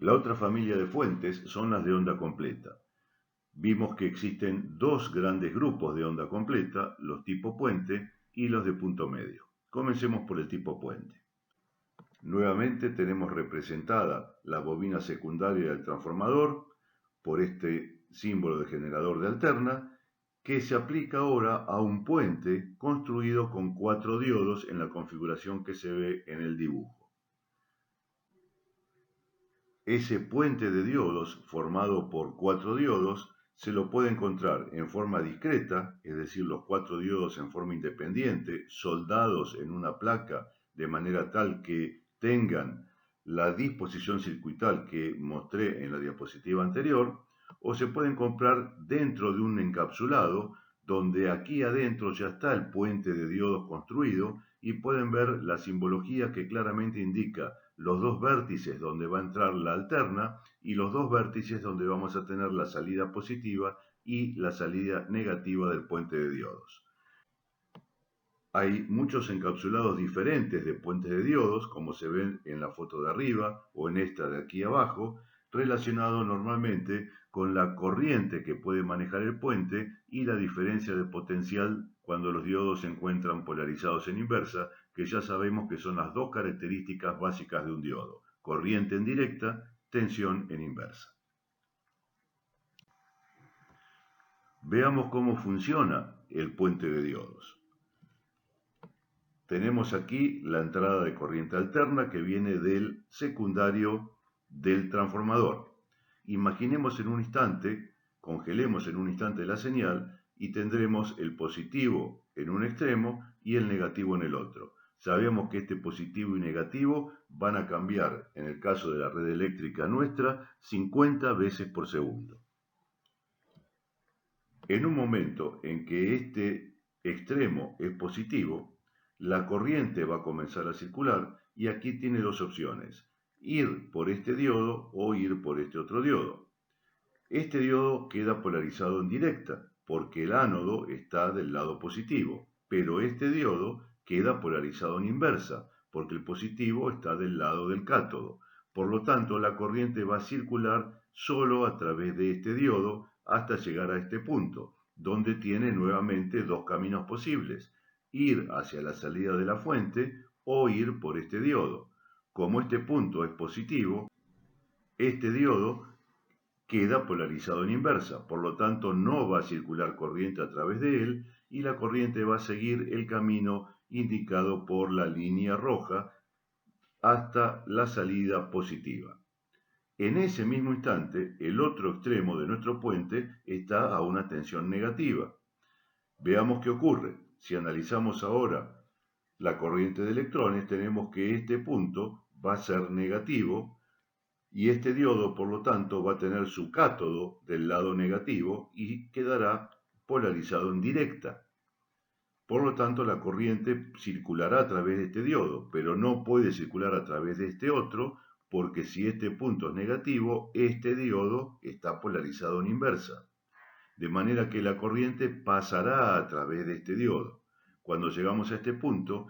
La otra familia de fuentes son las de onda completa. Vimos que existen dos grandes grupos de onda completa, los tipo puente y los de punto medio. Comencemos por el tipo puente. Nuevamente tenemos representada la bobina secundaria del transformador por este símbolo de generador de alterna, que se aplica ahora a un puente construido con 4 diodos en la configuración que se ve en el dibujo. Ese puente de diodos formado por 4 diodos se lo puede encontrar en forma discreta, es decir, los 4 diodos en forma independiente, soldados en una placa de manera tal que tengan la disposición circuital que mostré en la diapositiva anterior, o se pueden comprar dentro de un encapsulado donde aquí adentro ya está el puente de diodos construido y pueden ver la simbología que claramente indica los dos vértices donde va a entrar la alterna y los dos vértices donde vamos a tener la salida positiva y la salida negativa del puente de diodos. Hay muchos encapsulados diferentes de puentes de diodos, como se ven en la foto de arriba o en esta de aquí abajo, relacionado normalmente con la corriente que puede manejar el puente y la diferencia de potencial cuando los diodos se encuentran polarizados en inversa, que ya sabemos que son las dos características básicas de un diodo: corriente en directa, tensión en inversa. Veamos cómo funciona el puente de diodos. Tenemos aquí la entrada de corriente alterna que viene del secundario del transformador. Imaginemos en un instante, congelemos en un instante la señal y tendremos el positivo en un extremo y el negativo en el otro. Sabemos que este positivo y negativo van a cambiar, en el caso de la red eléctrica nuestra, 50 veces por segundo. En un momento en que este extremo es positivo, la corriente va a comenzar a circular y aquí tiene dos opciones: ir por este diodo o ir por este otro diodo. Este diodo queda polarizado en directa porque el ánodo está del lado positivo, pero este diodo queda polarizado en inversa porque el positivo está del lado del cátodo. Por lo tanto, la corriente va a circular solo a través de este diodo hasta llegar a este punto, donde tiene nuevamente dos caminos posibles: ir hacia la salida de la fuente o ir por este diodo. Como este punto es positivo, este diodo queda polarizado en inversa, por lo tanto no va a circular corriente a través de él y la corriente va a seguir el camino indicado por la línea roja hasta la salida positiva. En ese mismo instante, el otro extremo de nuestro puente está a una tensión negativa. Veamos qué ocurre. Si analizamos ahora la corriente de electrones, tenemos que este punto va a ser negativo y este diodo, por lo tanto, va a tener su cátodo del lado negativo y quedará polarizado en directa. Por lo tanto, la corriente circulará a través de este diodo, pero no puede circular a través de este otro, porque si este punto es negativo, este diodo está polarizado en inversa. De manera que la corriente pasará a través de este diodo. Cuando llegamos a este punto,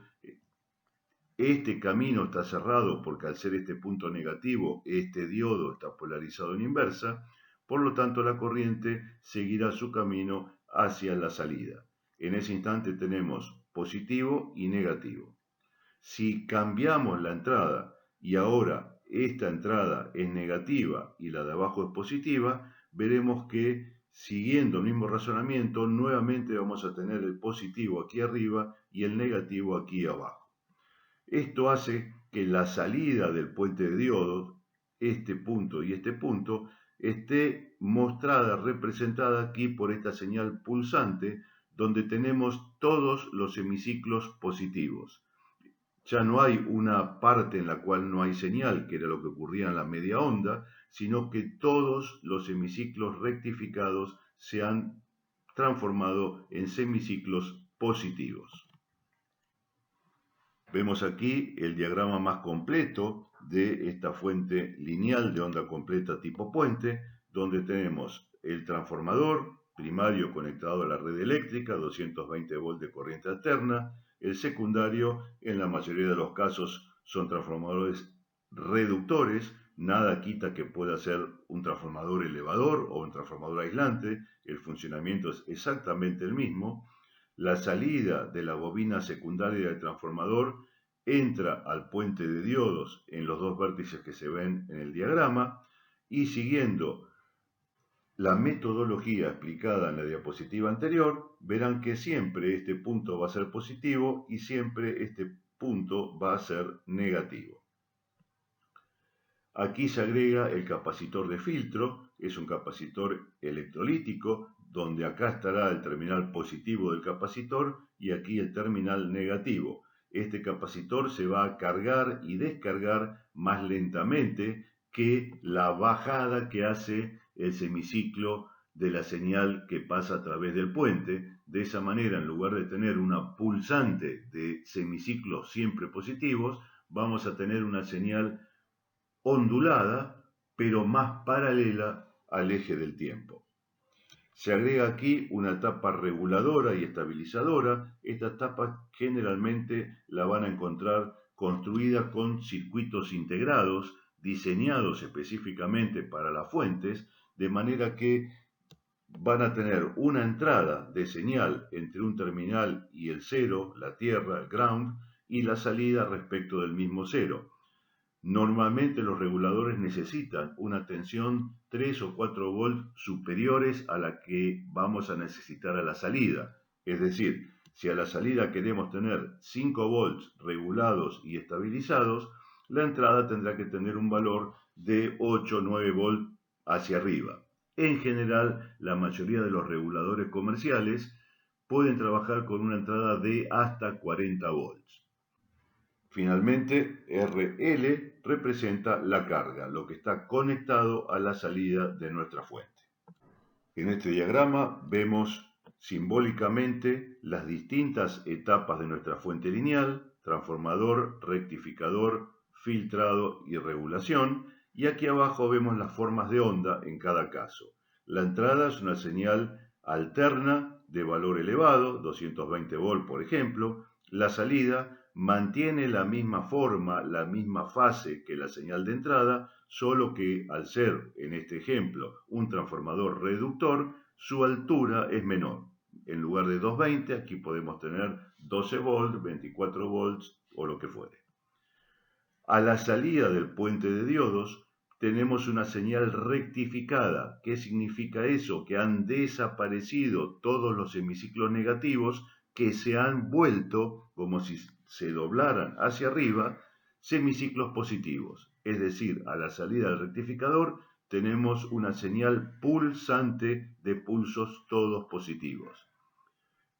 este camino está cerrado porque al ser este punto negativo, este diodo está polarizado en inversa, por lo tanto la corriente seguirá su camino hacia la salida. En ese instante tenemos positivo y negativo. Si cambiamos la entrada y ahora esta entrada es negativa y la de abajo es positiva, veremos que siguiendo el mismo razonamiento, nuevamente vamos a tener el positivo aquí arriba y el negativo aquí abajo. Esto hace que la salida del puente de diodos, este punto y este punto, esté mostrada, representada aquí por esta señal pulsante, donde tenemos todos los hemiciclos positivos. Ya no hay una parte en la cual no hay señal, que era lo que ocurría en la media onda, sino que todos los hemiciclos rectificados se han transformado en semiciclos positivos. Vemos aquí el diagrama más completo de esta fuente lineal de onda completa tipo puente, donde tenemos el transformador primario conectado a la red eléctrica, 220 volts de corriente alterna. El secundario, en la mayoría de los casos, son transformadores reductores, nada quita que pueda ser un transformador elevador o un transformador aislante, el funcionamiento es exactamente el mismo. La salida de la bobina secundaria del transformador entra al puente de diodos en los dos vértices que se ven en el diagrama y siguiendo la metodología explicada en la diapositiva anterior, verán que siempre este punto va a ser positivo y siempre este punto va a ser negativo. Aquí se agrega el capacitor de filtro, es un capacitor electrolítico, donde acá estará el terminal positivo del capacitor y aquí el terminal negativo. Este capacitor se va a cargar y descargar más lentamente que la bajada que hace el semiciclo de la señal que pasa a través del puente. De esa manera, en lugar de tener una pulsante de semiciclos siempre positivos, vamos a tener una señal ondulada, pero más paralela al eje del tiempo. Se agrega aquí una etapa reguladora y estabilizadora. Esta etapa generalmente la van a encontrar construida con circuitos integrados, diseñados específicamente para las fuentes, de manera que van a tener una entrada de señal entre un terminal y el cero, la tierra, el ground, y la salida respecto del mismo cero. Normalmente los reguladores necesitan una tensión 3 o 4 volts superiores a la que vamos a necesitar a la salida. Es decir, si a la salida queremos tener 5 volts regulados y estabilizados, la entrada tendrá que tener un valor de 8 o 9 volts hacia arriba. En general, la mayoría de los reguladores comerciales pueden trabajar con una entrada de hasta 40 volts. Finalmente, RL representa la carga, lo que está conectado a la salida de nuestra fuente. En este diagrama vemos simbólicamente las distintas etapas de nuestra fuente lineal: transformador, rectificador, filtrado y regulación, y aquí abajo vemos las formas de onda en cada caso. La entrada es una señal alterna de valor elevado, 220 volt por ejemplo. La salida mantiene la misma forma, la misma fase que la señal de entrada, solo que al ser, en este ejemplo, un transformador reductor, su altura es menor. En lugar de 220, aquí podemos tener 12 volts, 24 volts o lo que fuere. A la salida del puente de diodos tenemos una señal rectificada. ¿Qué significa eso? Que han desaparecido todos los semiciclos negativos, que se han vuelto, como si se doblaran hacia arriba, semiciclos positivos. Es decir, a la salida del rectificador tenemos una señal pulsante de pulsos todos positivos.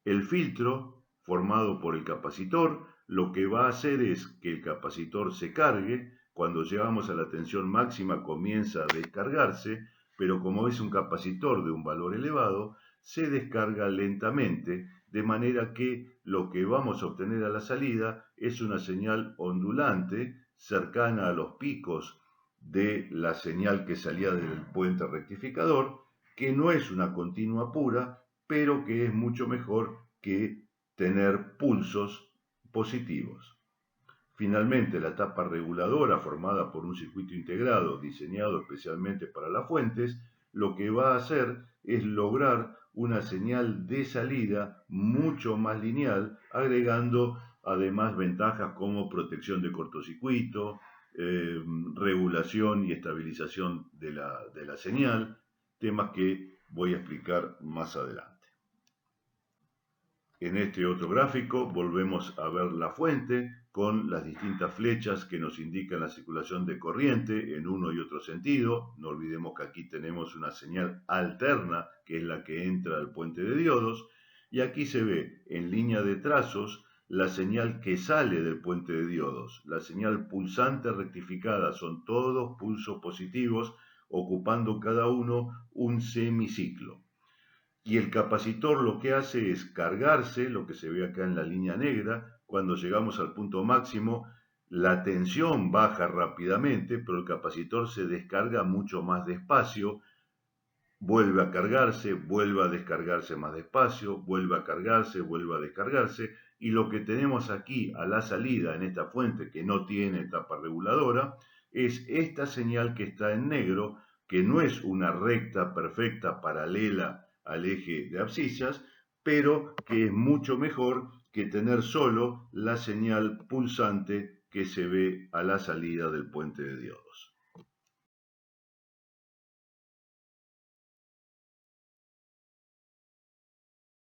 El filtro, formado por el capacitor, lo que va a hacer es que el capacitor se cargue. Cuando llegamos a la tensión máxima comienza a descargarse, pero como es un capacitor de un valor elevado, se descarga lentamente, de manera que lo que vamos a obtener a la salida es una señal ondulante cercana a los picos de la señal que salía del puente rectificador, que no es una continua pura, pero que es mucho mejor que tener pulsos positivos. Finalmente, la etapa reguladora, formada por un circuito integrado diseñado especialmente para las fuentes, lo que va a hacer es lograr una señal de salida mucho más lineal, agregando además ventajas como protección de cortocircuito, regulación y estabilización de la señal, temas que voy a explicar más adelante. En este otro gráfico volvemos a ver la fuente con las distintas flechas que nos indican la circulación de corriente en uno y otro sentido. No olvidemos que aquí tenemos una señal alterna, que es la que entra al puente de diodos, y aquí se ve en línea de trazos la señal que sale del puente de diodos. La señal pulsante rectificada son todos pulsos positivos, ocupando cada uno un semiciclo. Y el capacitor lo que hace es cargarse, lo que se ve acá en la línea negra. Cuando llegamos al punto máximo, la tensión baja rápidamente, pero el capacitor se descarga mucho más despacio, vuelve a cargarse, vuelve a descargarse más despacio, vuelve a cargarse, vuelve a descargarse, y lo que tenemos aquí a la salida en esta fuente, que no tiene etapa reguladora, es esta señal que está en negro, que no es una recta perfecta paralela al eje de abscisas, pero que es mucho mejor que tener solo la señal pulsante que se ve a la salida del puente de diodos.